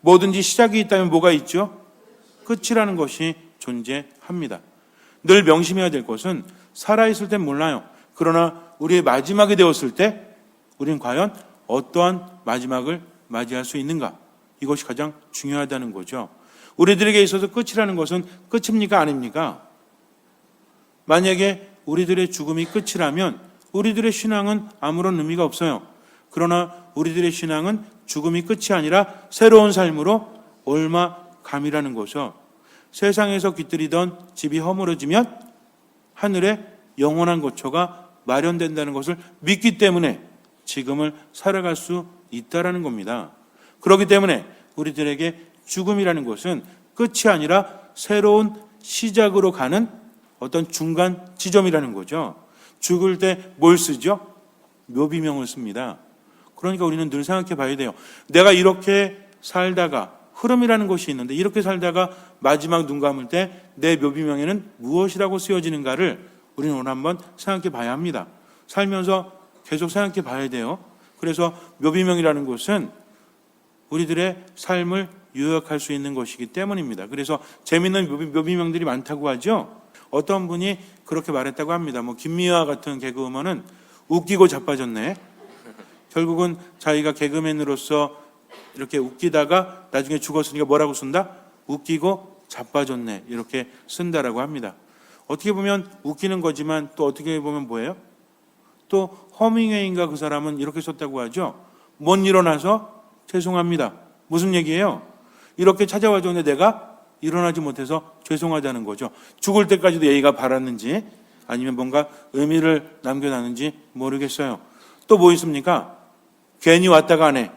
뭐든지 시작이 있다면 뭐가 있죠? 끝이라는 것이 존재합니다. 늘 명심해야 될 것은 살아있을 땐 몰라요. 그러나 우리의 마지막이 되었을 때 우리는 과연 어떠한 마지막을 맞이할 수 있는가? 이것이 가장 중요하다는 거죠. 우리들에게 있어서 끝이라는 것은 끝입니까? 아닙니까? 만약에 우리들의 죽음이 끝이라면 우리들의 신앙은 아무런 의미가 없어요. 그러나 우리들의 신앙은 죽음이 끝이 아니라 새로운 삶으로 올마감이라는 것이죠. 세상에서 깃들이던 집이 허물어지면 하늘에 영원한 거처가 마련된다는 것을 믿기 때문에 지금을 살아갈 수 있다라는 겁니다. 그렇기 때문에 우리들에게 죽음이라는 것은 끝이 아니라 새로운 시작으로 가는 어떤 중간 지점이라는 거죠. 죽을 때 뭘 쓰죠? 묘비명을 씁니다. 그러니까 우리는 늘 생각해 봐야 돼요. 내가 이렇게 살다가 흐름이라는 것이 있는데 이렇게 살다가 마지막 눈 감을 때 내 묘비명에는 무엇이라고 쓰여지는가를 우리는 오늘 한번 생각해 봐야 합니다. 살면서 계속 생각해 봐야 돼요. 그래서 묘비명이라는 것은 우리들의 삶을 요약할 수 있는 것이기 때문입니다. 그래서 재미있는 묘비명들이 많다고 하죠. 어떤 분이 그렇게 말했다고 합니다. 김미화 같은 개그우먼은 웃기고 자빠졌네. 결국은 자기가 개그맨으로서 이렇게 웃기다가 나중에 죽었으니까 뭐라고 쓴다? 웃기고 자빠졌네. 이렇게 쓴다라고 합니다. 어떻게 보면 웃기는 거지만 또 어떻게 보면 뭐예요? 또 허밍웨이인가 그 사람은 이렇게 썼다고 하죠. 못 일어나서 죄송합니다. 무슨 얘기예요? 이렇게 찾아와 줬는데 내가 일어나지 못해서 죄송하다는 거죠. 죽을 때까지도 예의가 바랐는지 아니면 뭔가 의미를 남겨놨는지 모르겠어요. 또 뭐 있습니까? 괜히 왔다 가네.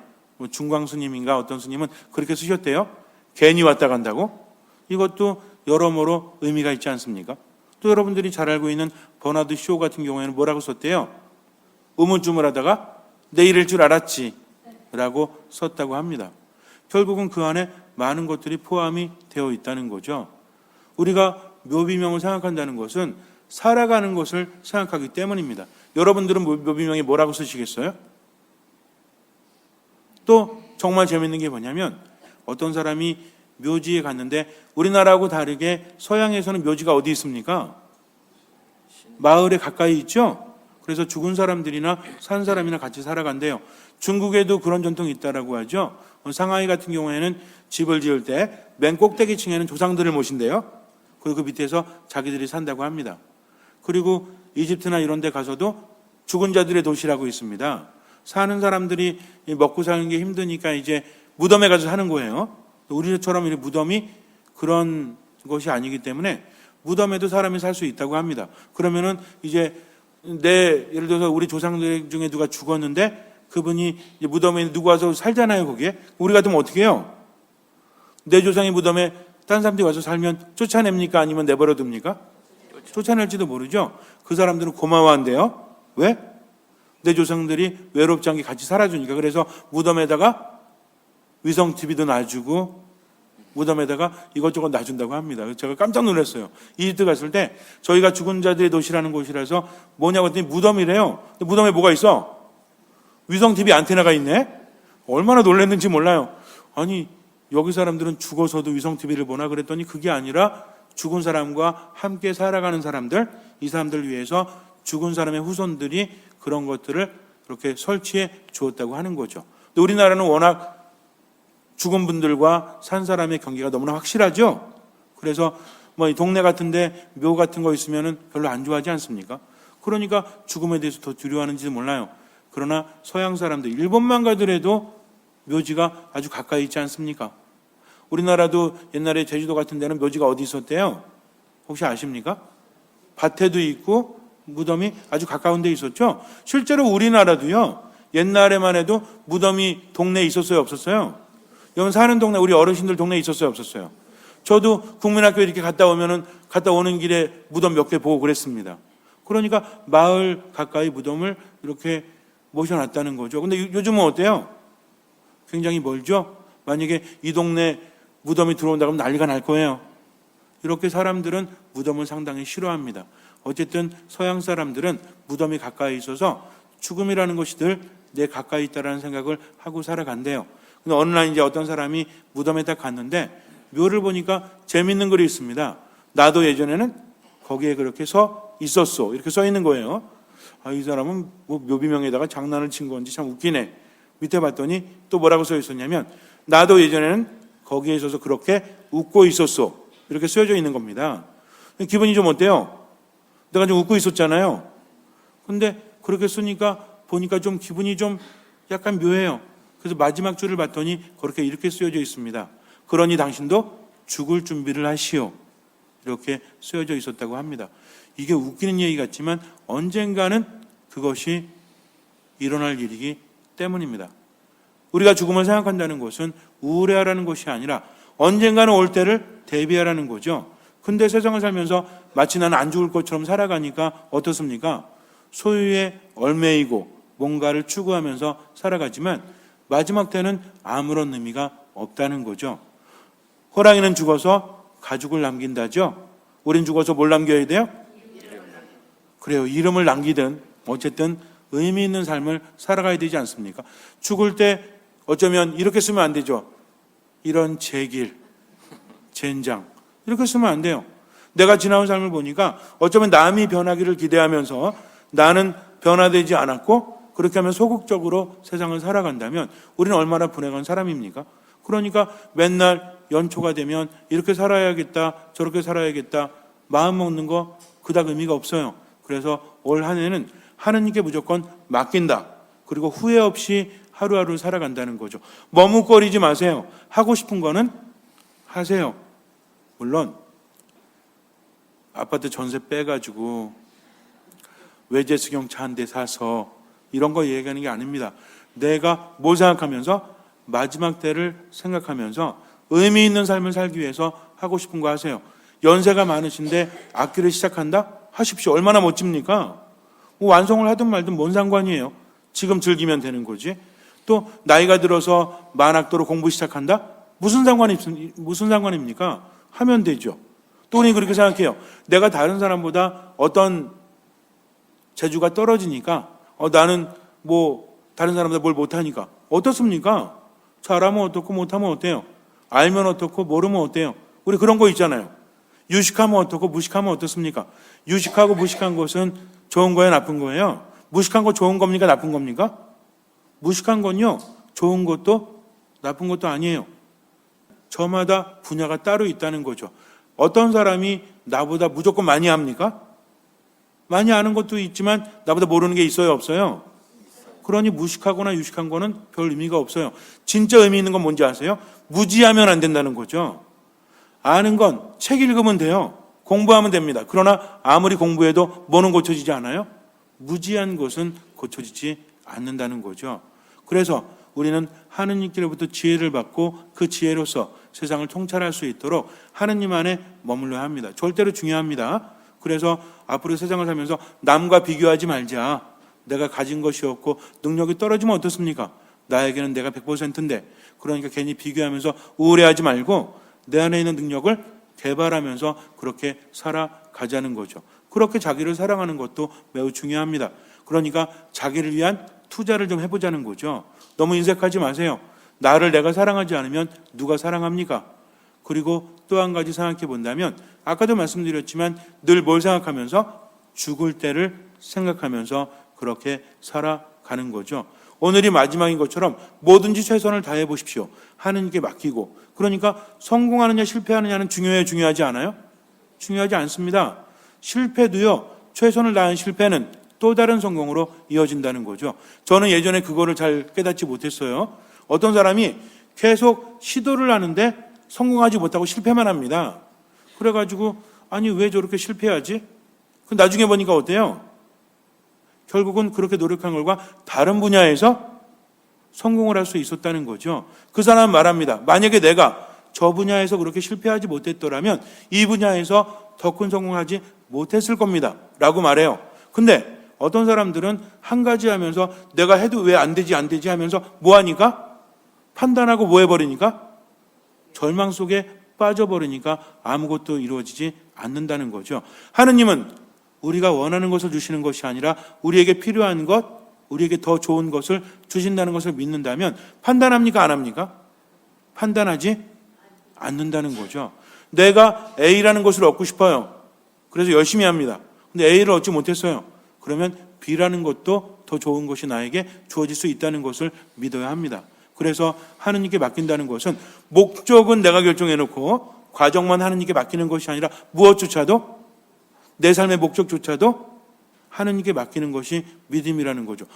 중광 스님인가 어떤 스님은 그렇게 쓰셨대요. 괜히 왔다 간다고? 이것도 여러모로 의미가 있지 않습니까? 또 여러분들이 잘 알고 있는 버나드 쇼 같은 경우에는 뭐라고 썼대요? 우물쭈물하다가 내일일 줄 알았지 라고 썼다고 합니다. 결국은 그 안에 많은 것들이 포함이 되어 있다는 거죠. 우리가 묘비명을 생각한다는 것은 살아가는 것을 생각하기 때문입니다. 여러분들은 묘비명에 뭐라고 쓰시겠어요? 또 정말 재밌는 게 뭐냐면 어떤 사람이 묘지에 갔는데 우리나라하고 다르게 서양에서는 묘지가 어디 있습니까? 마을에 가까이 있죠? 그래서 죽은 사람들이나 산 사람이나 같이 살아간대요. 중국에도 그런 전통이 있다라고 하죠. 상하이 같은 경우에는 집을 지을 때 맨 꼭대기층에는 조상들을 모신대요. 그리고 그 밑에서 자기들이 산다고 합니다. 그리고 이집트나 이런 데 가서도 죽은 자들의 도시라고 있습니다. 사는 사람들이 먹고 사는 게 힘드니까 이제 무덤에 가서 사는 거예요. 우리처럼 이 무덤이 그런 것이 아니기 때문에 무덤에도 사람이 살 수 있다고 합니다. 그러면은 이제 예를 들어서 우리 조상들 중에 누가 죽었는데 그분이 이제 무덤에 누구 와서 살잖아요, 거기에. 우리 같으면 어떻게 해요? 내 조상이 무덤에 딴 사람들이 와서 살면 쫓아냅니까? 아니면 내버려 둡니까? 쫓아낼지도 모르죠. 그 사람들은 고마워한대요. 왜? 내 조상들이 외롭지 않게 같이 살아주니까. 그래서 무덤에다가 위성 TV도 놔주고 무덤에다가 이것저것 놔준다고 합니다. 제가 깜짝 놀랐어요. 이집트 갔을 때 저희가 죽은 자들의 도시라는 곳이라서 뭐냐고 했더니 무덤이래요. 근데 무덤에 뭐가 있어? 위성 TV 안테나가 있네? 얼마나 놀랐는지 몰라요. 아니 여기 사람들은 죽어서도 위성 TV를 보나 그랬더니 그게 아니라 죽은 사람과 함께 살아가는 사람들, 이 사람들 위해서 죽은 사람의 후손들이 그런 것들을 그렇게 설치해 주었다고 하는 거죠. 근데 우리나라는 워낙 죽은 분들과 산 사람의 경계가 너무나 확실하죠. 그래서 이 동네 같은데 묘 같은 거 있으면은 별로 안 좋아하지 않습니까? 그러니까 죽음에 대해서 더 두려워하는지도 몰라요. 그러나 서양 사람들, 일본만 가더라도 묘지가 아주 가까이 있지 않습니까? 우리나라도 옛날에 제주도 같은 데는 묘지가 어디 있었대요? 혹시 아십니까? 밭에도 있고 무덤이 아주 가까운 데 있었죠. 실제로 우리나라도요. 옛날에만 해도 무덤이 동네에 있었어요, 없었어요? 여러분 사는 동네, 우리 어르신들 동네에 있었어요, 없었어요? 저도 국민학교 이렇게 갔다 오는 길에 무덤 몇 개 보고 그랬습니다. 그러니까 마을 가까이 무덤을 이렇게 모셔놨다는 거죠. 근데 요즘은 어때요? 굉장히 멀죠? 만약에 이 동네 무덤이 들어온다 그러면 난리가 날 거예요. 이렇게 사람들은 무덤을 상당히 싫어합니다. 어쨌든 서양 사람들은 무덤이 가까이 있어서 죽음이라는 것이 늘 내 가까이 있다라는 생각을 하고 살아간대요. 근데 어느 날 이제 어떤 사람이 무덤에 딱 갔는데 묘를 보니까 재밌는 글이 있습니다. 나도 예전에는 거기에 그렇게 서 있었어. 이렇게 써 있는 거예요. 아, 이 사람은 뭐 묘비명에다가 장난을 친 건지 참 웃기네. 밑에 봤더니 또 뭐라고 써 있었냐면 나도 예전에는 거기에 있어서 그렇게 웃고 있었어. 이렇게 쓰여져 있는 겁니다. 기분이 좀 어때요? 내가 좀 웃고 있었잖아요. 근데 그렇게 쓰니까 보니까 좀 기분이 좀 약간 묘해요. 그래서 마지막 줄을 봤더니 그렇게 이렇게 쓰여져 있습니다. 그러니 당신도 죽을 준비를 하시오. 이렇게 쓰여져 있었다고 합니다. 이게 웃기는 얘기 같지만 언젠가는 그것이 일어날 일이기 때문입니다. 우리가 죽음을 생각한다는 것은 우울해하라는 것이 아니라 언젠가는 올 때를 대비하라는 거죠. 근데 세상을 살면서 마치 나는 안 죽을 것처럼 살아가니까 어떻습니까? 소유에 얽매이고 뭔가를 추구하면서 살아가지만 마지막 때는 아무런 의미가 없다는 거죠. 호랑이는 죽어서 가죽을 남긴다죠. 우린 죽어서 뭘 남겨야 돼요? 그래요. 이름을 남기든 어쨌든 의미 있는 삶을 살아가야 되지 않습니까? 죽을 때 어쩌면 이렇게 쓰면 안 되죠. 이런 제길, 젠장 이렇게 쓰면 안 돼요. 내가 지나온 삶을 보니까 어쩌면 남이 변하기를 기대하면서 나는 변화되지 않았고 그렇게 하면 소극적으로 세상을 살아간다면 우리는 얼마나 불행한 사람입니까? 그러니까 맨날 연초가 되면 이렇게 살아야겠다 저렇게 살아야겠다 마음 먹는 거 그닥 의미가 없어요. 그래서 올 한 해는 하느님께 무조건 맡긴다. 그리고 후회 없이 하루하루 살아간다는 거죠. 머뭇거리지 마세요. 하고 싶은 거는 하세요. 물론 아파트 전세 빼가지고 외제 승용차 한 대 사서 이런 거 얘기하는 게 아닙니다. 내가 뭘 생각하면서 마지막 때를 생각하면서 의미 있는 삶을 살기 위해서 하고 싶은 거 하세요. 연세가 많으신데 악기를 시작한다? 하십시오. 얼마나 멋집니까? 뭐 완성을 하든 말든 뭔 상관이에요. 지금 즐기면 되는 거지. 또 나이가 들어서 만학도로 공부 시작한다? 무슨 상관입니까? 하면 되죠. 또 우리 그렇게 생각해요. 내가 다른 사람보다 어떤 재주가 떨어지니까 나는 뭐 다른 사람보다 뭘 못하니까 어떻습니까? 잘하면 어떻고 못하면 어때요? 알면 어떻고 모르면 어때요? 우리 그런 거 있잖아요. 유식하면 어떻고 무식하면 어떻습니까? 유식하고 무식한 것은 좋은 거예요, 나쁜 거예요? 무식한 거 좋은 겁니까, 나쁜 겁니까? 무식한 건요, 좋은 것도 나쁜 것도 아니에요. 저마다 분야가 따로 있다는 거죠. 어떤 사람이 나보다 무조건 많이 합니까? 많이 아는 것도 있지만 나보다 모르는 게 있어요, 없어요? 그러니 무식하거나 유식한 거는 별 의미가 없어요. 진짜 의미 있는 건 뭔지 아세요? 무지하면 안 된다는 거죠. 아는 건 책 읽으면 돼요. 공부하면 됩니다. 그러나 아무리 공부해도 뭐는 고쳐지지 않아요? 무지한 것은 고쳐지지 않는다는 거죠. 그래서 우리는 하느님께로부터 지혜를 받고 그 지혜로서 세상을 통찰할 수 있도록 하느님 안에 머물러야 합니다. 절대로 중요합니다. 그래서 앞으로 세상을 살면서 남과 비교하지 말자. 내가 가진 것이 없고 능력이 떨어지면 어떻습니까? 나에게는 내가 100%인데 그러니까 괜히 비교하면서 우울해하지 말고 내 안에 있는 능력을 개발하면서 그렇게 살아가자는 거죠. 그렇게 자기를 사랑하는 것도 매우 중요합니다. 그러니까 자기를 위한 투자를 좀 해보자는 거죠. 너무 인색하지 마세요. 나를 내가 사랑하지 않으면 누가 사랑합니까? 그리고 또 한 가지 생각해 본다면 아까도 말씀드렸지만 늘 뭘 생각하면서 죽을 때를 생각하면서 그렇게 살아가는 거죠. 오늘이 마지막인 것처럼 뭐든지 최선을 다해 보십시오. 하느님께 맡기고. 그러니까 성공하느냐 실패하느냐는 중요하지 않아요? 중요하지 않습니다. 실패도요. 최선을 다한 실패는 또 다른 성공으로 이어진다는 거죠. 저는 예전에 그거를 잘 깨닫지 못했어요. 어떤 사람이 계속 시도를 하는데 성공하지 못하고 실패만 합니다. 그래가지고 아니 왜 저렇게 실패하지? 나중에 보니까 어때요? 결국은 그렇게 노력한 결과 다른 분야에서 성공을 할 수 있었다는 거죠. 그 사람은 말합니다. 만약에 내가 저 분야에서 그렇게 실패하지 못했더라면 이 분야에서 더 큰 성공하지 못했을 겁니다. 라고 말해요. 근데 어떤 사람들은 한 가지 하면서 내가 해도 왜 안 되지 하면서 뭐 하니까? 판단하고 뭐 해버리니까? 절망 속에 빠져버리니까 아무것도 이루어지지 않는다는 거죠. 하느님은 우리가 원하는 것을 주시는 것이 아니라 우리에게 필요한 것, 우리에게 더 좋은 것을 주신다는 것을 믿는다면 판단합니까? 안 합니까? 판단하지 않는다는 거죠. 내가 A라는 것을 얻고 싶어요. 그래서 열심히 합니다. 근데 A를 얻지 못했어요. 그러면 B라는 것도 더 좋은 것이 나에게 주어질 수 있다는 것을 믿어야 합니다. 그래서 하느님께 맡긴다는 것은 목적은 내가 결정해놓고 과정만 하느님께 맡기는 것이 아니라 무엇조차도 내 삶의 목적조차도 하느님께 맡기는 것이 믿음이라는 거죠.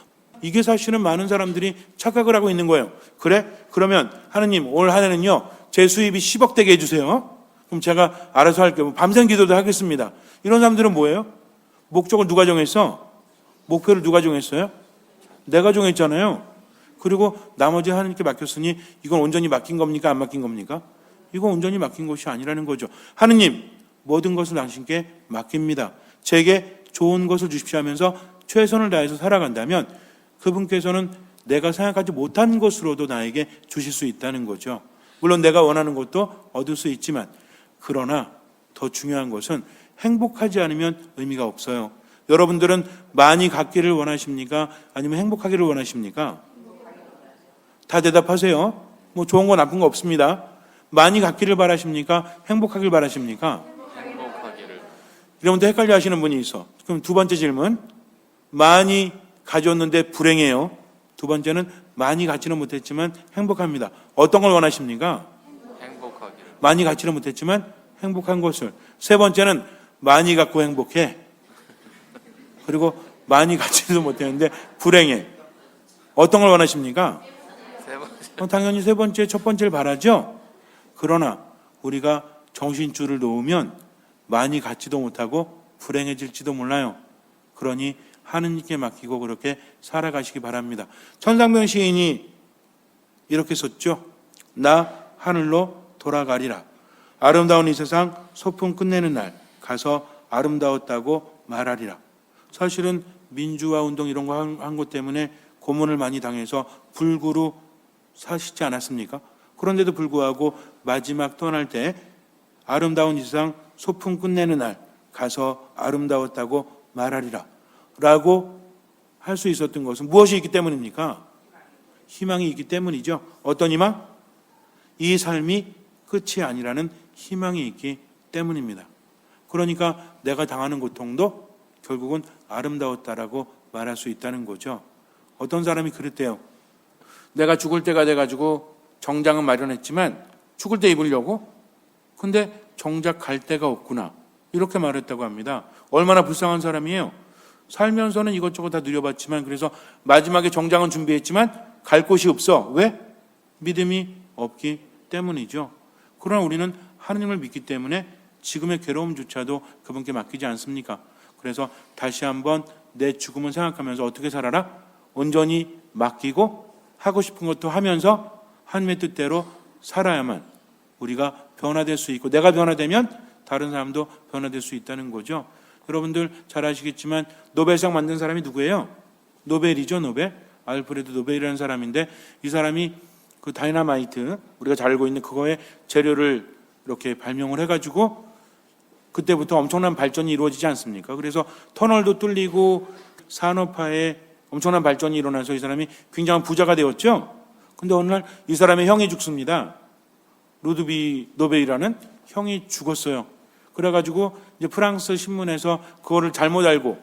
이게 사실은 많은 사람들이 착각을 하고 있는 거예요. 그래? 그러면 하느님 올 한 해는요 제 수입이 10억 되게 해주세요. 그럼 제가 알아서 할게요. 밤샘 기도도 하겠습니다. 이런 사람들은 뭐예요? 목적을 누가 정했어? 목표를 누가 정했어요? 내가 정했잖아요. 그리고 나머지 하느님께 맡겼으니 이건 온전히 맡긴 겁니까? 안 맡긴 겁니까? 이건 온전히 맡긴 것이 아니라는 거죠. 하느님 모든 것을 당신께 맡깁니다. 제게 좋은 것을 주십시오 하면서 최선을 다해서 살아간다면 그분께서는 내가 생각하지 못한 것으로도 나에게 주실 수 있다는 거죠. 물론 내가 원하는 것도 얻을 수 있지만 그러나 더 중요한 것은 행복하지 않으면 의미가 없어요. 여러분들은 많이 갖기를 원하십니까? 아니면 행복하기를 원하십니까? 다 대답하세요. 뭐 좋은 거 나쁜 거 없습니다. 많이 갖기를 바라십니까? 행복하기를 바라십니까? 행복하기를. 여러분들 헷갈려 하시는 분이 있어. 그럼 두 번째 질문. 많이 가졌는데 불행해요. 두 번째는 많이 갖지는 못했지만 행복합니다. 어떤 걸 원하십니까? 행복하기를. 많이 갖지는 못했지만 행복한 것을. 세 번째는 많이 갖고 행복해. 그리고 많이 갖지도 못했는데 불행해. 어떤 걸 원하십니까? 세 번째. 당연히 세 번째, 첫 번째를 바라죠. 그러나 우리가 정신줄을 놓으면 많이 갖지도 못하고 불행해질지도 몰라요. 그러니 하느님께 맡기고 그렇게 살아가시기 바랍니다. 천상병 시인이 이렇게 썼죠. 나 하늘로 돌아가리라. 아름다운 이 세상 소풍 끝내는 날 가서 아름다웠다고 말하리라. 사실은 민주화 운동 이런 거 한 것 때문에 고문을 많이 당해서 불구로 사시지 않았습니까? 그런데도 불구하고 마지막 떠날 때 아름다운 이 세상 소풍 끝내는 날 가서 아름다웠다고 말하리라 라고 할 수 있었던 것은 무엇이 있기 때문입니까? 희망이 있기 때문이죠. 어떤 희망? 이 삶이 끝이 아니라는 희망이 있기 때문입니다. 그러니까 내가 당하는 고통도 결국은 아름다웠다라고 말할 수 있다는 거죠. 어떤 사람이 그랬대요. 내가 죽을 때가 돼가지고 정장은 마련했지만 죽을 때 입으려고? 근데 정작 갈 데가 없구나. 이렇게 말했다고 합니다. 얼마나 불쌍한 사람이에요. 살면서는 이것저것 다 누려봤지만 그래서 마지막에 정장은 준비했지만 갈 곳이 없어. 왜? 믿음이 없기 때문이죠. 그러나 우리는 하느님을 믿기 때문에 지금의 괴로움조차도 그분께 맡기지 않습니까? 그래서 다시 한번 내 죽음을 생각하면서 어떻게 살아라? 온전히 맡기고 하고 싶은 것도 하면서 하나님의 뜻대로 살아야만 우리가 변화될 수 있고 내가 변화되면 다른 사람도 변화될 수 있다는 거죠. 여러분들 잘 아시겠지만 노벨상 만든 사람이 누구예요? 노벨이죠. 노벨. 알프레드 노벨이라는 사람인데 이 사람이 그 다이너마이트 우리가 잘 알고 있는 그거의 재료를 이렇게 발명을 해가지고 그때부터 엄청난 발전이 이루어지지 않습니까? 그래서 터널도 뚫리고 산업화에 엄청난 발전이 일어나서 이 사람이 굉장한 부자가 되었죠. 근데 어느 날 이 사람의 형이 죽습니다. 루드비 노벨이라는 형이 죽었어요. 그래가지고 이제 프랑스 신문에서 그거를 잘못 알고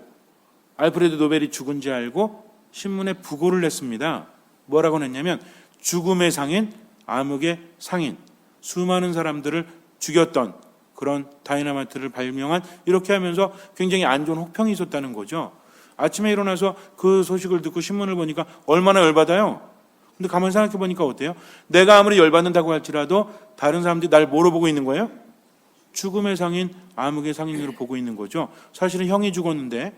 알프레드 노벨이 죽은지 알고 신문에 부고를 냈습니다. 뭐라고 냈냐면 죽음의 상인, 암흑의 상인, 수많은 사람들을 죽였던 그런 다이너마이트를 발명한 이렇게 하면서 굉장히 안 좋은 혹평이 있었다는 거죠. 아침에 일어나서 그 소식을 듣고 신문을 보니까 얼마나 열받아요. 근데 가만히 생각해 보니까 어때요? 내가 아무리 열받는다고 할지라도 다른 사람들이 날 뭐로 보고 있는 거예요? 죽음의 상인, 암흑의 상인으로 보고 있는 거죠. 사실은 형이 죽었는데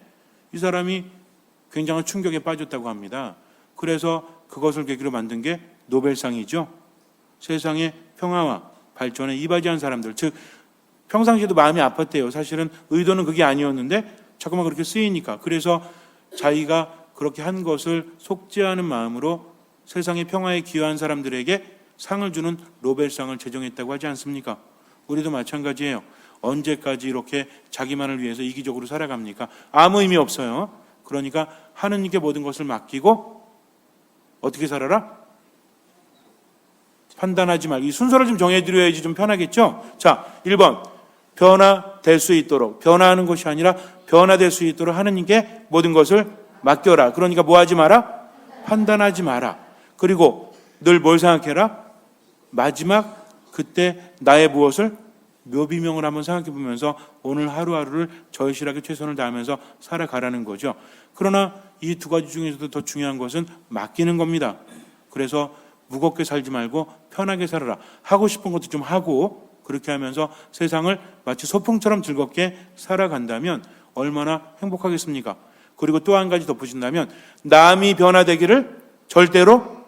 이 사람이 굉장한 충격에 빠졌다고 합니다. 그래서 그것을 계기로 만든 게 노벨상이죠. 세상의 평화와 발전에 이바지한 사람들, 즉 평상시에도 마음이 아팠대요. 사실은 의도는 그게 아니었는데 자꾸만 그렇게 쓰이니까. 그래서 자기가 그렇게 한 것을 속죄하는 마음으로 세상의 평화에 기여한 사람들에게 상을 주는 노벨상을 제정했다고 하지 않습니까? 우리도 마찬가지예요. 언제까지 이렇게 자기만을 위해서 이기적으로 살아갑니까? 아무 의미 없어요. 그러니까 하느님께 모든 것을 맡기고 어떻게 살아라? 판단하지 말고. 이 순서를 좀 정해드려야지 좀 편하겠죠? 자, 1번 변화될 수 있도록, 변화하는 것이 아니라 변화될 수 있도록 하느님께 모든 것을 맡겨라. 그러니까 뭐 하지 마라? 판단하지 마라. 그리고 늘 뭘 생각해라? 마지막 그때 나의 무엇을? 묘비명을 한번 생각해 보면서 오늘 하루하루를 절실하게 최선을 다하면서 살아가라는 거죠. 그러나 이 두 가지 중에서도 더 중요한 것은 맡기는 겁니다. 그래서 무겁게 살지 말고 편하게 살아라. 하고 싶은 것도 좀 하고 그렇게 하면서 세상을 마치 소풍처럼 즐겁게 살아간다면 얼마나 행복하겠습니까? 그리고 또 한 가지 덧붙인다면 남이 변화되기를 절대로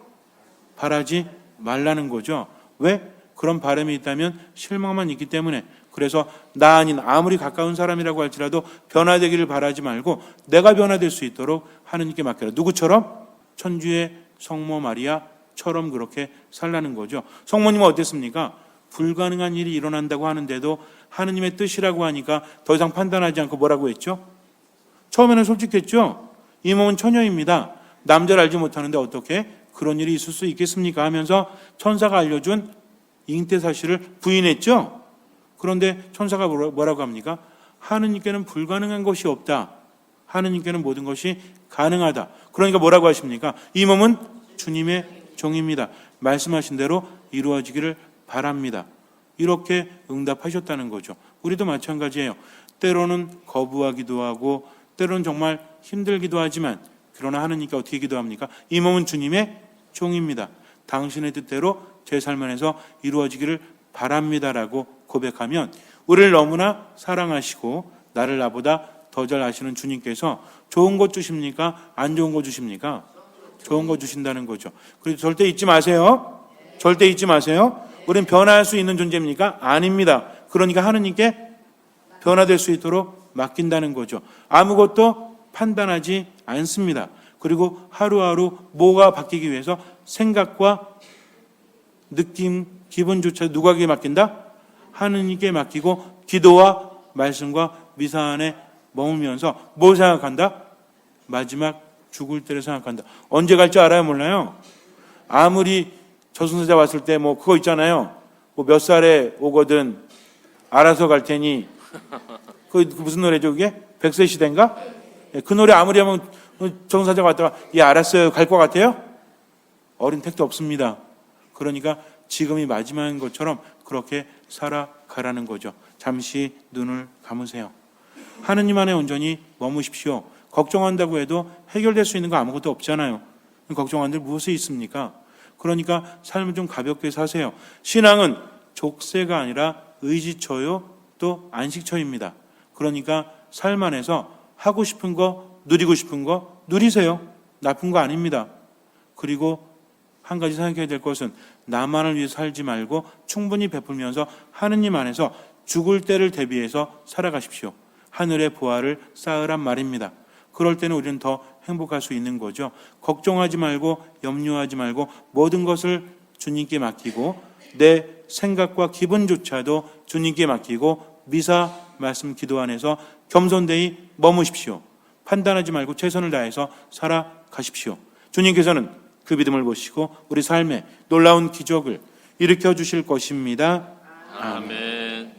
바라지 말라는 거죠. 왜? 그런 바람이 있다면 실망만 있기 때문에. 그래서 나 아닌 아무리 가까운 사람이라고 할지라도 변화되기를 바라지 말고 내가 변화될 수 있도록 하느님께 맡겨라. 누구처럼? 천주의 성모 마리아처럼 그렇게 살라는 거죠. 성모님은 어땠습니까? 불가능한 일이 일어난다고 하는데도 하느님의 뜻이라고 하니까 더 이상 판단하지 않고 뭐라고 했죠? 처음에는 솔직했죠. 이 몸은 처녀입니다. 남자를 알지 못하는데 어떻게 그런 일이 있을 수 있겠습니까? 하면서 천사가 알려준 잉태 사실을 부인했죠. 그런데 천사가 뭐라고 합니까? 하느님께는 불가능한 것이 없다. 하느님께는 모든 것이 가능하다. 그러니까 뭐라고 하십니까? 이 몸은 주님의 종입니다. 말씀하신 대로 이루어지기를 바랍니다. 이렇게 응답하셨다는 거죠. 우리도 마찬가지예요. 때로는 거부하기도 하고 때로는 정말 힘들기도 하지만 그러나 하느님께 어떻게 기도합니까? 이 몸은 주님의 종입니다. 당신의 뜻대로 제 삶 안에서 이루어지기를 바랍니다라고 고백하면 우리를 너무나 사랑하시고 나를 나보다 더 잘 아시는 주님께서 좋은 것 주십니까? 안 좋은 것 주십니까? 좋은 것 주신다는 거죠. 그래서 절대 잊지 마세요. 절대 잊지 마세요. 우리는 변화할 수 있는 존재입니까? 아닙니다. 그러니까 하느님께 변화될 수 있도록 맡긴다는 거죠. 아무것도 판단하지 않습니다. 그리고 하루하루 뭐가 바뀌기 위해서 생각과 느낌, 기분조차 누구에게 맡긴다? 하느님께 맡기고 기도와 말씀과 미사 안에 머물면서 뭘 생각한다? 마지막 죽을 때를 생각한다. 언제 갈지 알아요? 몰라요? 아무리 저승사자 왔을 때 뭐 그거 있잖아요. 뭐 몇 살에 오거든 알아서 갈 테니 그 무슨 노래죠 그게? 백세 시대인가? 그 노래 아무리 하면 저승사자가 왔다가 예 알았어요 갈 것 같아요? 어린 택도 없습니다. 그러니까 지금이 마지막인 것처럼 그렇게 살아가라는 거죠. 잠시 눈을 감으세요. 하느님 안에 온전히 머무십시오. 걱정한다고 해도 해결될 수 있는 거 아무것도 없잖아요. 걱정한들 무엇이 있습니까? 그러니까 삶을 좀 가볍게 사세요. 신앙은 족쇄가 아니라 의지처요 또 안식처입니다. 그러니까 삶 안에서 하고 싶은 거 누리고 싶은 거 누리세요. 나쁜 거 아닙니다. 그리고 한 가지 생각해야 될 것은 나만을 위해 살지 말고 충분히 베풀면서 하느님 안에서 죽을 때를 대비해서 살아가십시오. 하늘의 보화를 쌓으란 말입니다. 그럴 때는 우리는 더 행복할 수 있는 거죠. 걱정하지 말고 염려하지 말고 모든 것을 주님께 맡기고 내 생각과 기분조차도 주님께 맡기고 미사 말씀 기도 안에서 겸손되이 머무십시오. 판단하지 말고 최선을 다해서 살아가십시오. 주님께서는 그 믿음을 보시고 우리 삶에 놀라운 기적을 일으켜 주실 것입니다. 아멘.